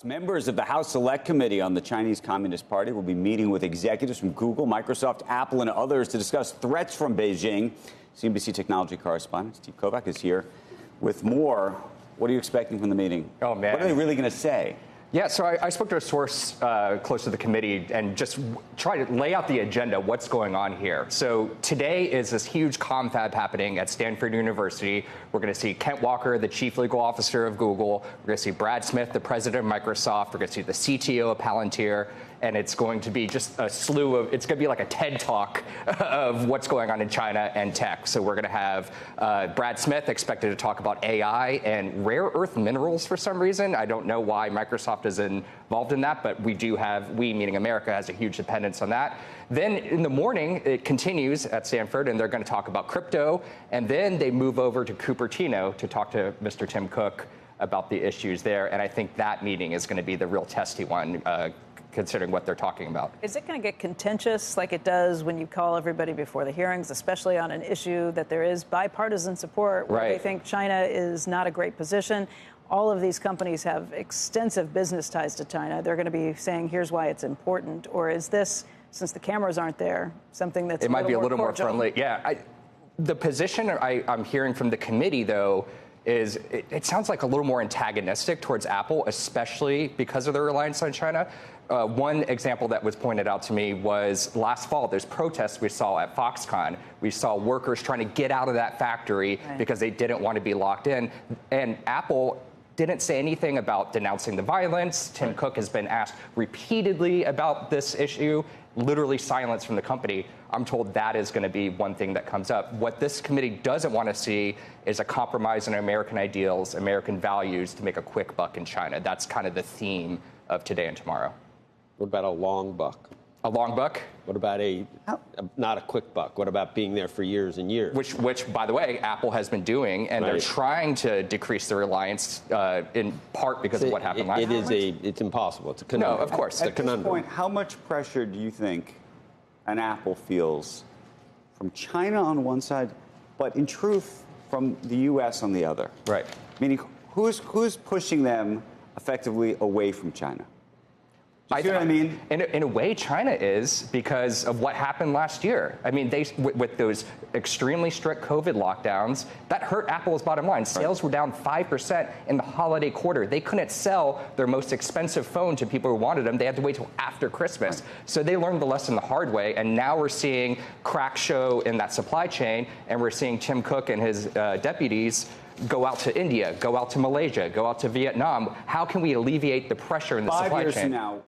Members of the House Select Committee on the Chinese Communist Party will be meeting with executives from Google, Microsoft, Apple, and others to discuss threats from Beijing. CNBC technology correspondent Steve Kovac is here with more. What are you expecting from the meeting? Oh, man. What are they really going to say? Yeah, so I spoke to a source close to the committee and just tried to lay out the agenda, what's going on here. So today is this huge confab happening at Stanford University. We're going to see Kent Walker, the chief legal officer of Google. We're going to see Brad Smith, the president of Microsoft. We're going to see the CTO of Palantir. And it's going to be just a slew of, it's going to be like a TED Talk of what's going on in China and tech. So we're going to have Brad Smith expected to talk about AI and rare earth minerals for some reason. I don't know why Microsoft is involved in that, but we do have, we meaning America, has a huge dependence on that. Then in the morning, it continues at Stanford, and they're going to talk about crypto. And then they move over to Cupertino to talk to Mr. Tim Cook about the issues there. And I think that meeting is going to be the real testy one, considering what they're talking about. Is it going to get contentious like it does when you call everybody before the hearings, especially on an issue that there is bipartisan support, where they think China is not a great position? All of these companies have extensive business ties to China. They're going to be saying, here's why it's important. Or is this, since the cameras aren't there, something that's it might be a little more cordial? friendly. Yeah, the position I'm hearing from the committee, though, is it sounds like a little more antagonistic towards Apple, especially because of their reliance on China. One example that was pointed out to me was last fall, there's protests we saw at Foxconn. We saw workers trying to get out of that factory because they didn't want to be locked in. And Apple didn't say anything about denouncing the violence. Tim Cook has been asked repeatedly about this issue, literally silence from the company. I'm told that is going to be one thing that comes up. What this committee doesn't want to see is a compromise on American ideals, American values to make a quick buck in China. That's kind of the theme of today and tomorrow. What about a long buck? A long buck? What about not a quick buck? What about being there for years and years? Which, by the way, Apple has been doing, and they're trying to decrease their reliance in part because of what happened last year. It's impossible. It's a conundrum. No, of course. At this point, how much pressure do you think an Apple feels from China on one side, but in truth from the U.S. on the other? Right. Meaning, who's pushing them effectively away from China? Do you see what I mean? In a way, China is, because of what happened last year. I mean, with those extremely strict COVID lockdowns, that hurt Apple's bottom line. Sales were down 5% in the holiday quarter. They couldn't sell their most expensive phone to people who wanted them. They had to wait till after Christmas. So they learned the lesson the hard way, and now we're seeing cracks show in that supply chain, and we're seeing Tim Cook and his deputies go out to India, go out to Malaysia, go out to Vietnam. How can we alleviate the pressure in the supply chain? 5 years from now.